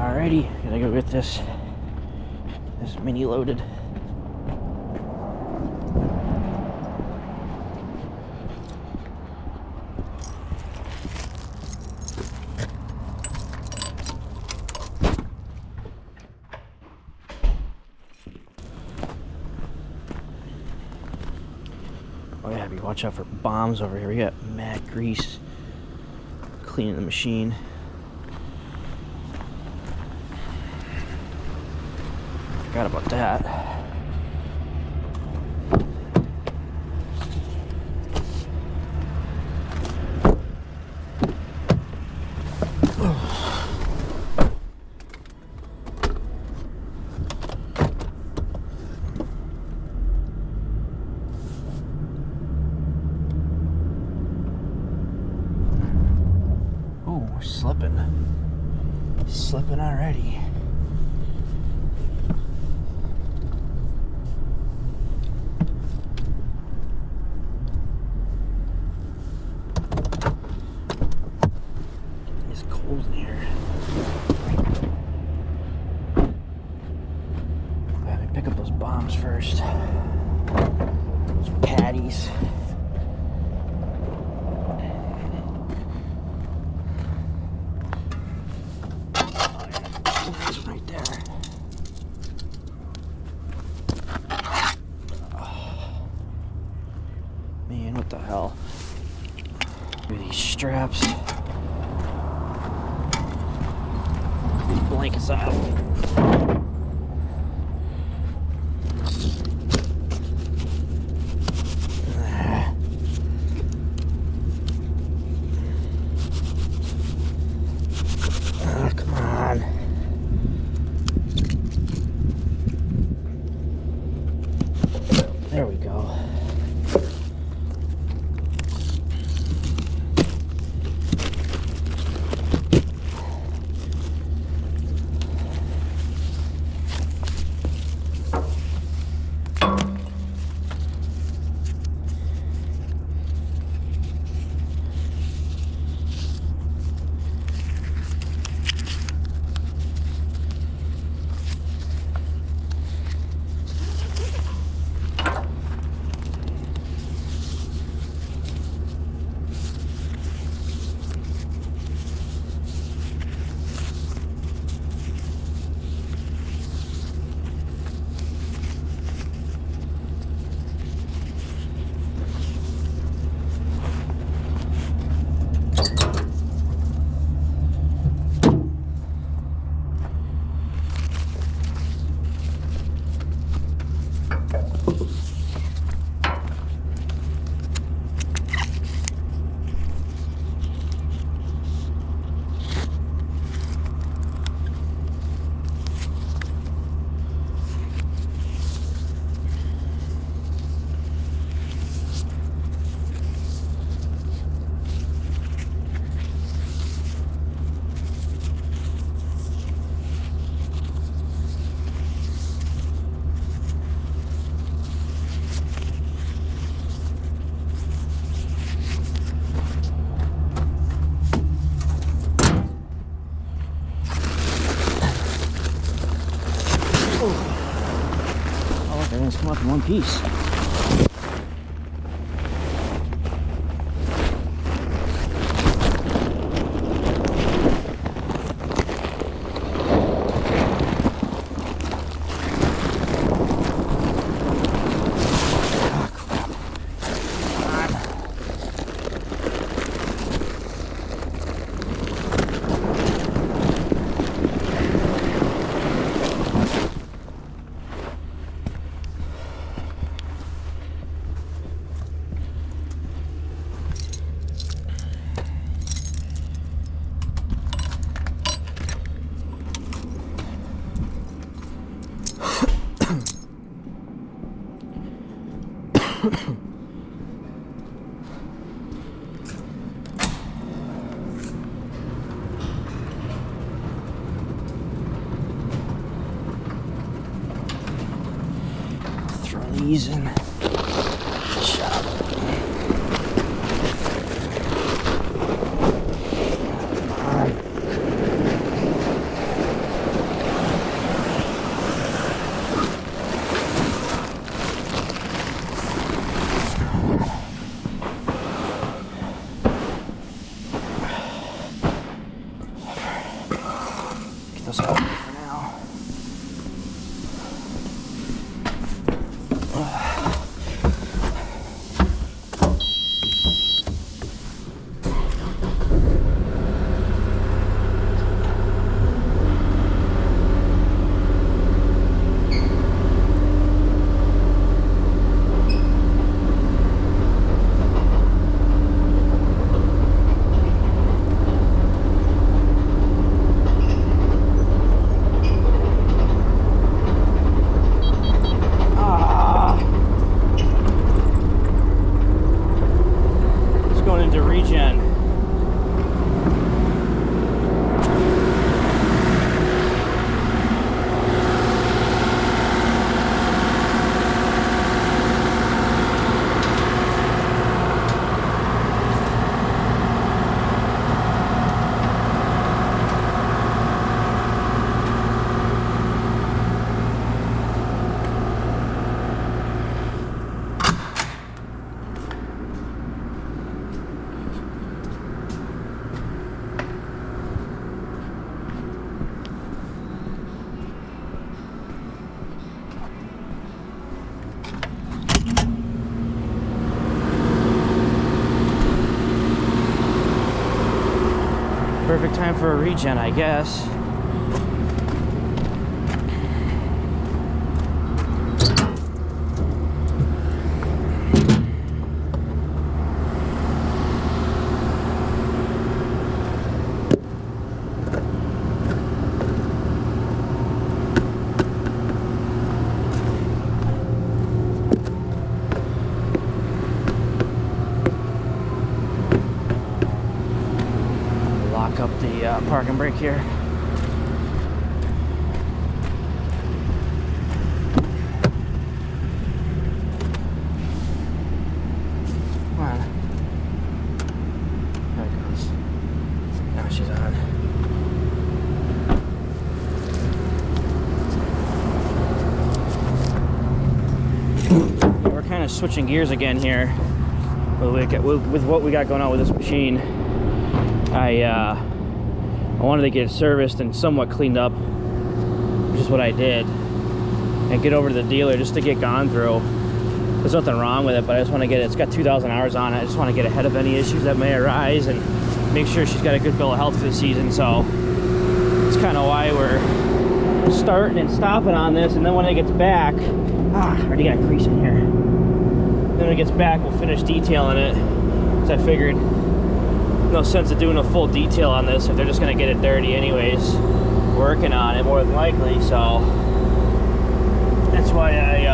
Alrighty, gotta go get this mini loaded. Oh yeah, watch out for bombs over here. We got mad grease cleaning the machine. Forgot about that. Slipping already. It's cold in here. Let me pick up those bombs first. Those patties. What the hell? Look at these straps. These blankets off. Come on. There we go. Everything's come up in one piece. Throw these in. Shop. us out for now. Perfect time for a regen, I guess. Up the park and brake here. Come on. There it goes. Now she's on. We're kind of switching gears again here with what we got going on with this machine. I wanted to get it serviced and somewhat cleaned up, which is what I did, and get over to the dealer just to get gone through. There's nothing wrong with it, but I just want to get it. It's got 2,000 hours on it. I just want to get ahead of any issues that may arise and make sure she's got a good bill of health for the season. So it's kind of why we're starting and stopping on this. And then when it gets back, I already got grease in here. Then when it gets back, we'll finish detailing it. So I figured no sense of doing a full detail on this if they're just going to get it dirty anyways, working on it more than likely. So that's why I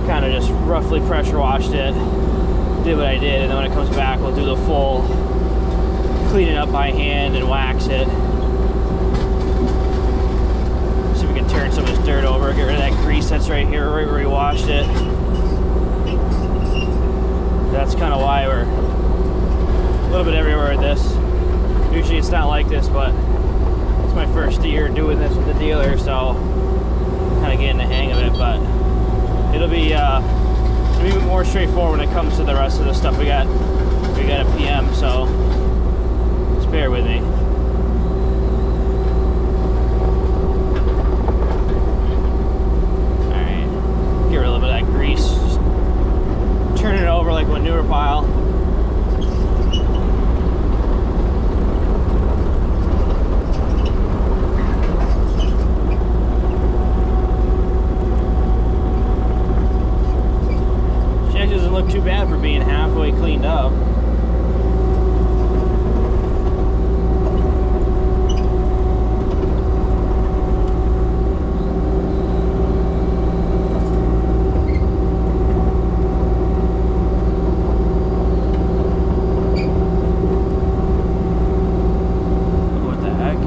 kind of just roughly pressure washed it, did what I did, and then when it comes back we'll do the full clean it up by hand and wax it. See if we can turn some of this dirt over, get rid of that grease that's right here, right where we washed it. That's kind of why we're a little bit everywhere with this. Usually it's not like this, but it's my first year doing this with the dealer, so kind of getting the hang of it. But it'll be more straightforward when it comes to the rest of the stuff we got a PM, so just bear with me. Alright, get rid of a little bit of that grease, just turn it over like a manure pile. Look too bad for being halfway cleaned up. What the heck?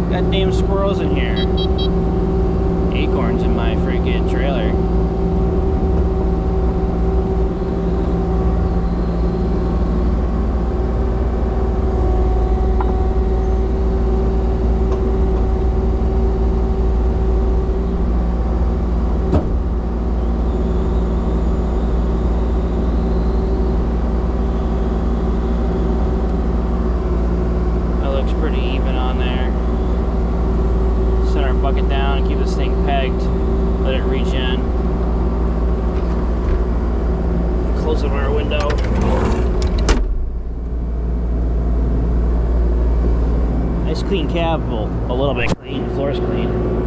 Got damn squirrels in here. Acorns in my freaking trailer. pegged, let it regen. Close up our window. Nice clean cab, well, a little bit clean, the floor's clean.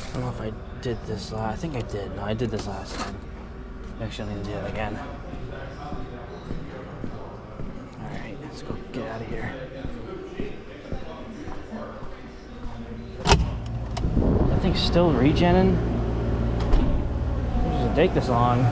I don't know if I did this last. I think I did. No, I did this last time. Actually, I need to do it again. Alright, let's go get out of here. That thing's still regenning. It doesn't take this long.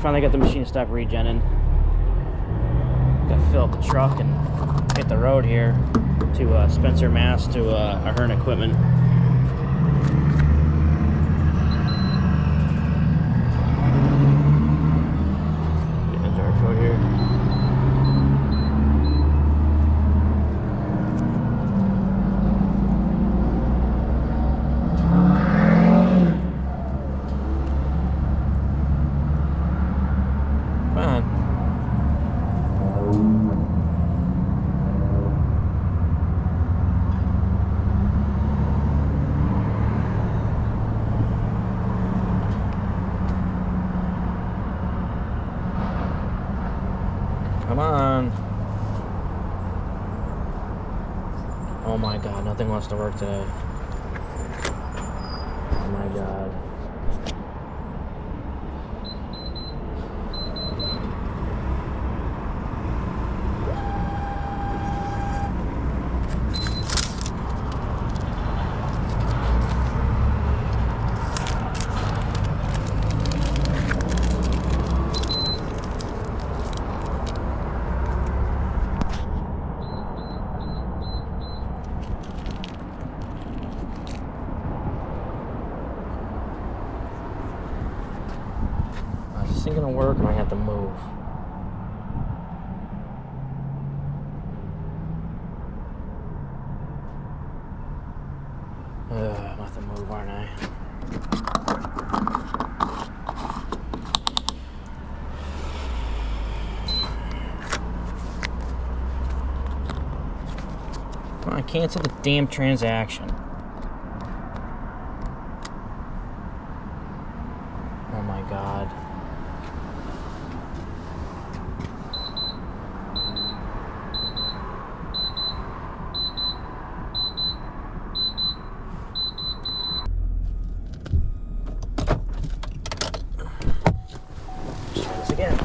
Finally got the machine to stop regenning. Got to fill up the truck and hit the road here to Spencer, Mass, to Ahern Equipment. Getting into our code here. Come on. Oh my god, nothing wants to work today. Oh my god. thing gonna work, or I have to move? I'm gonna have to move, aren't I? Come on, cancel the damn transaction. Oh my god. Let's try this again.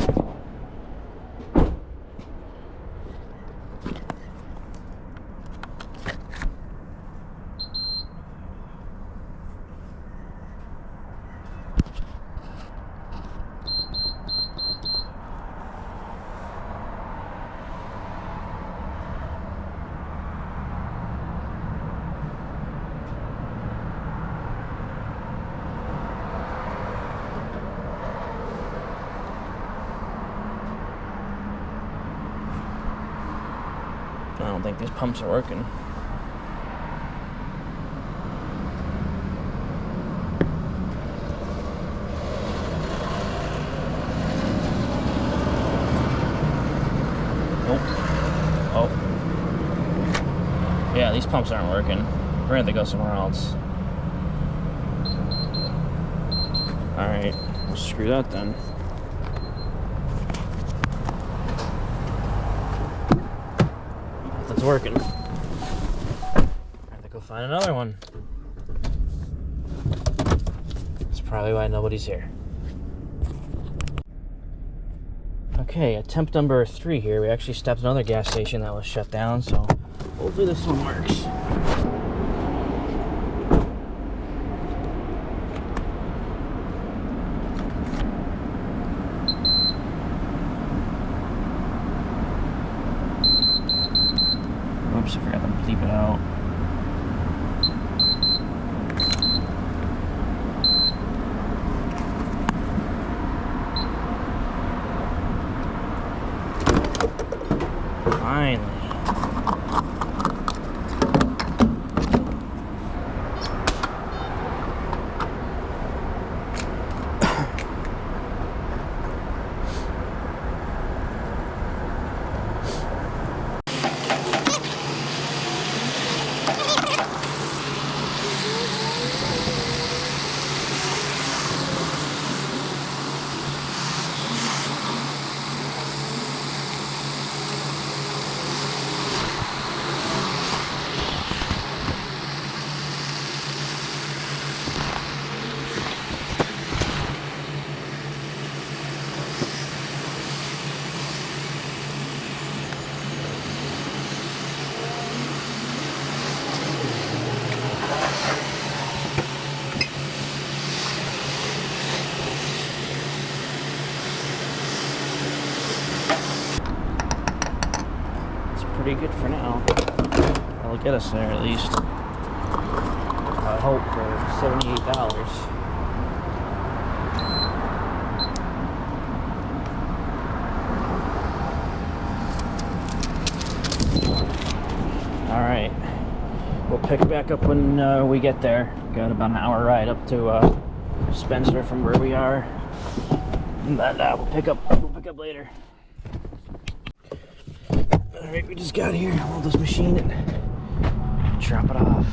I don't think these pumps are working. Nope. Oh. Yeah, these pumps aren't working. We're gonna have to go somewhere else. Alright, well, screw that then. It's working. I have to go find another one. That's probably why nobody's here. Okay, attempt number 3 here. We actually stopped another gas station that was shut down, so hopefully this one works. Oops, I forgot to bleep it out. Finally. Pretty good for now. That'll get us there at least. I hope for $78. All right, we'll pick it back up when we get there. Got about an hour ride up to Spencer from where we are, and then we'll pick up later. Alright, we just got here, hold this machine and drop it off.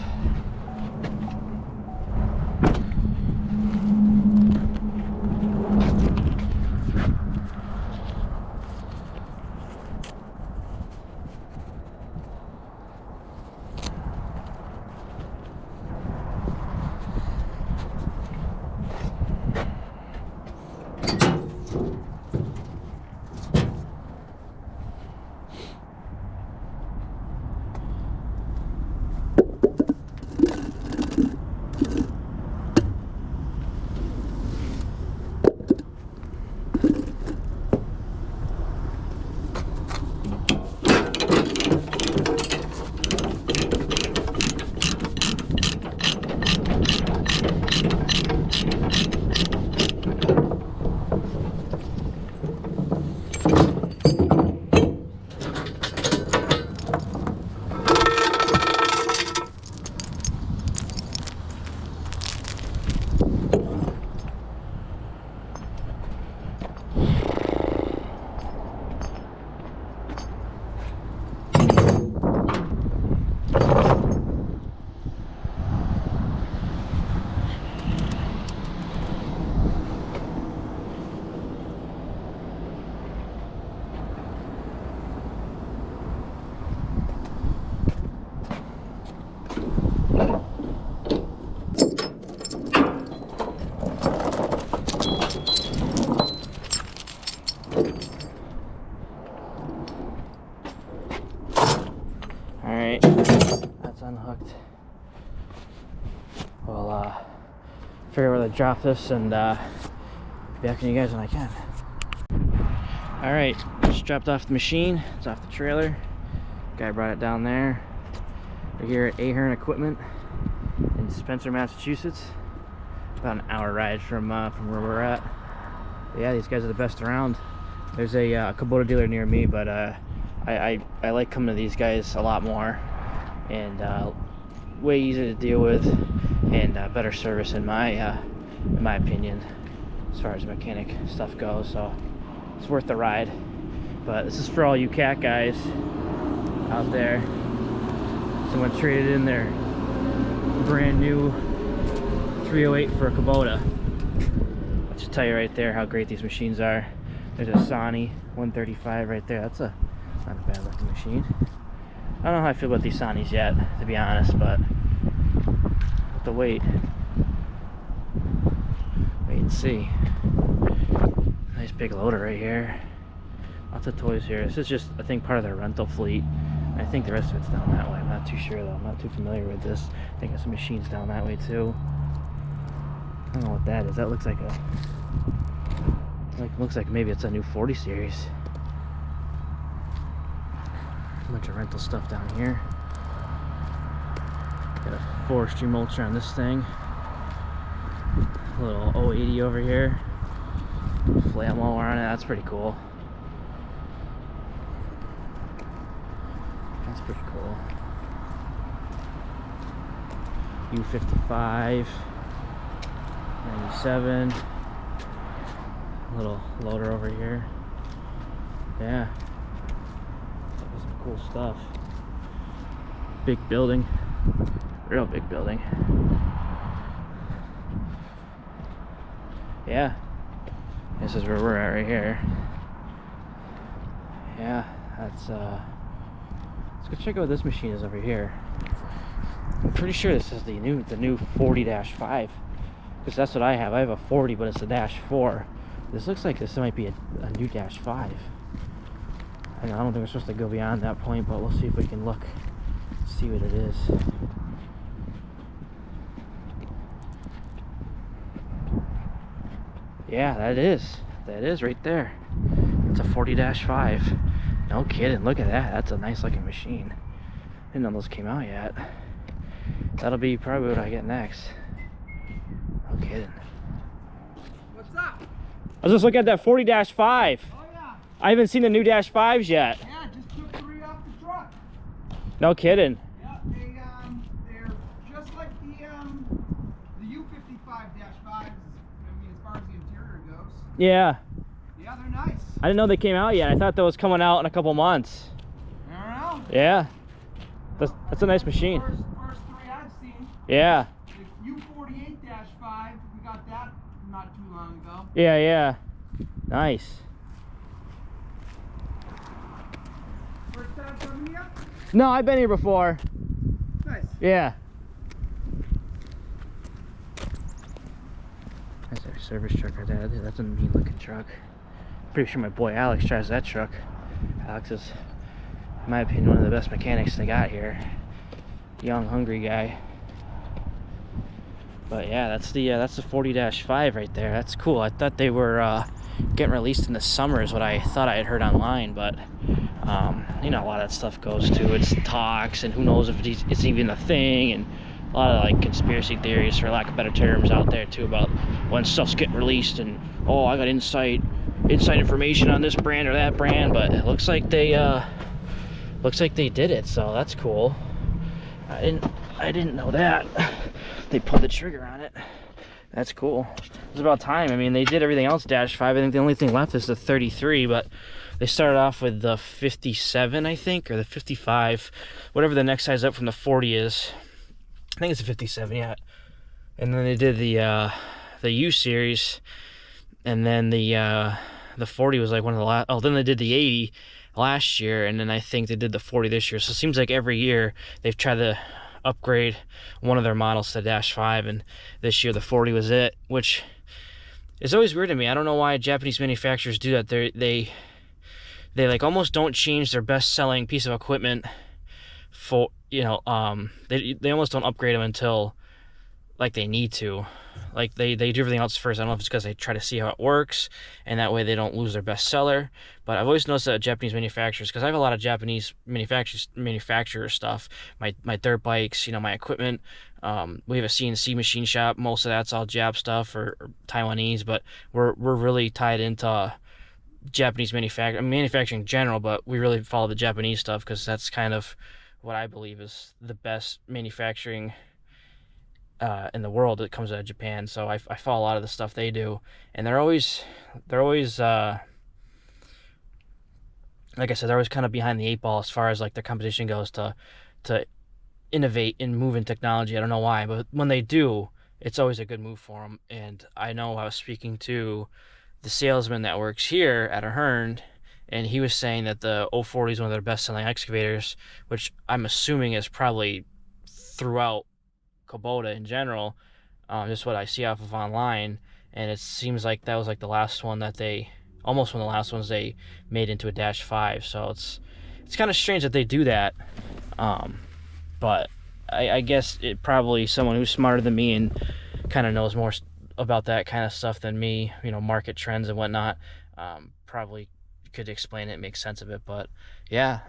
Alright, that's unhooked. We'll figure out where to drop this and be back on you guys when I can. Alright, just dropped off the machine. It's off the trailer. Guy brought it down there. We're here at Ahern Equipment in Spencer, Massachusetts. About an hour ride from where we're at. But yeah, these guys are the best around. There's a Kubota dealer near me, but I like coming to these guys a lot more, and way easier to deal with, and better service in my opinion, as far as mechanic stuff goes. So it's worth the ride. But this is for all you cat guys out there. Someone traded in their brand new 308 for a Kubota. I'll just tell you right there how great these machines are. There's a Sony 135 right there. That's not a bad looking machine. I don't know how I feel about these Sonys yet, to be honest, but with the wait and see. Nice big loader right here. Lots of toys here. This is just, I think, part of their rental fleet. I think the rest of it's down that way. I'm not too sure though. I'm not too familiar with this. I think there's some machines down that way too. I don't know what that is. That looks like looks like maybe it's a new 40 series. A bunch of rental stuff down here. Got a forestry mulcher on this thing. A little 080 over here. Flat mower on it. That's pretty cool. That's pretty cool. U55, 97. Little loader over here. Yeah. That's some cool stuff. Big building. Real big building. Yeah. This is where we're at right here. Yeah, that's let's go check out what this machine is over here. I'm pretty sure this is the new 40-5, because that's what I have. I have a 40, but it's a -4. This looks like this might be a new -5. I don't think we're supposed to go beyond that point, but we'll see if we can look, see what it is. Yeah, that is right there. It's a 40-5. No kidding, look at that. That's a nice looking machine. Didn't know those came out yet. That'll be probably what I get next. No kidding. What's up? I was just looking at that 40-5. Oh yeah. I haven't seen the new -5s yet. Yeah, just took 3 off the truck. No kidding. Yeah, they're just like the U55-5s. I mean, as far as the interior goes. Yeah. Yeah, they're nice. I didn't know they came out yet. I thought that was coming out in a couple months. I don't know. Yeah. That's a nice machine. First 3 I've seen. Yeah. The U48-5, we got that not too long ago. Yeah, yeah. Nice. First time coming here? No, I've been here before. Nice. Yeah. That's our service truck right there. That's a mean looking truck. Pretty sure my boy Alex drives that truck. Alex is, in my opinion, one of the best mechanics they got here. Young, hungry guy. But yeah, that's the 40-5 right there. That's cool. I thought they were getting released in the summer is what I thought I had heard online, but you know, a lot of that stuff goes to its talks, and who knows if it's even a thing, and a lot of like conspiracy theories, for lack of better terms, out there too, about when stuff's getting released and, oh, I got inside information on this brand or that brand. But it looks like they did it, so that's cool. I didn't know that they pulled the trigger on it. That's cool. It's about time. I mean, they did everything else dash 5. I think the only thing left is the 33, but they started off with the 57, I think, or the 55, whatever the next size up from the 40 is. I think it's a 57, yeah. And then they did the U series, and then the 40 was like one of the last. Oh, then they did the 80 last year, and then I think they did the 40 this year. So it seems like every year they've tried to upgrade one of their models to dash 5, and this year the 40 was it, which is always weird to me. I don't know why Japanese manufacturers do that. They like almost don't change their best selling piece of equipment for, you know, they almost don't upgrade them until like they need to. Like they do everything else first. I don't know if it's because they try to see how it works, and that way they don't lose their best seller. But I've always noticed that Japanese manufacturers, because I have a lot of Japanese manufacturer stuff, my dirt bikes, you know, my equipment. We have a CNC machine shop. Most of that's all Jap stuff or Taiwanese, but we're really tied into Japanese manufacturing in general, but we really follow the Japanese stuff because that's kind of what I believe is the best manufacturing in the world that comes out of Japan. So I follow a lot of the stuff they do, and they're always like I said, they're always kind of behind the 8 ball as far as like their competition goes to innovate and move in technology. I don't know why, but when they do, it's always a good move for them. And I know I was speaking to the salesman that works here at Ahern, and he was saying that the 040 is one of their best-selling excavators, which I'm assuming is probably throughout Kubota in general, just what I see off of online. And it seems like that was like the last one that they, almost one of the last ones they made into a dash 5. So it's kind of strange that they do that, but I guess it probably someone who's smarter than me and kind of knows more about that kind of stuff than me, you know, market trends and whatnot, probably could explain it, make sense of it. But yeah,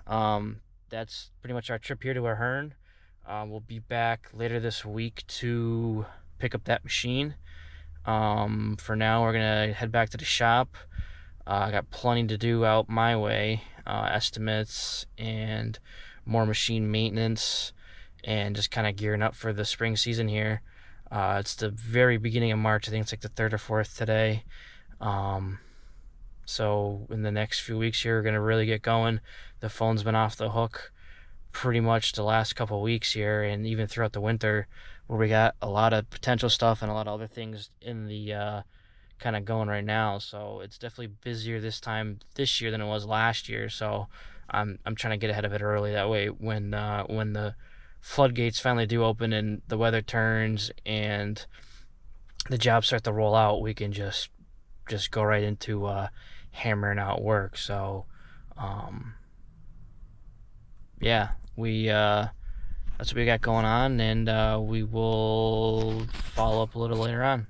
that's pretty much our trip here to Ahern. We'll be back later this week to pick up that machine. For now, we're gonna head back to the shop. I got plenty to do out my way, estimates and more machine maintenance, and just kind of gearing up for the spring season here. It's the very beginning of March. I think it's like the 3rd or 4th today. So in the next few weeks here, we're gonna really get going. The phone's been off the hook pretty much the last couple of weeks here, and even throughout the winter, where we got a lot of potential stuff and a lot of other things in the kind of going right now. So it's definitely busier this year than it was last year. So I'm trying to get ahead of it early. That way, when the floodgates finally do open and the weather turns and the jobs start to roll out, we can just go right into hammering out work. So yeah, that's what we got going on, and we will follow up a little later on.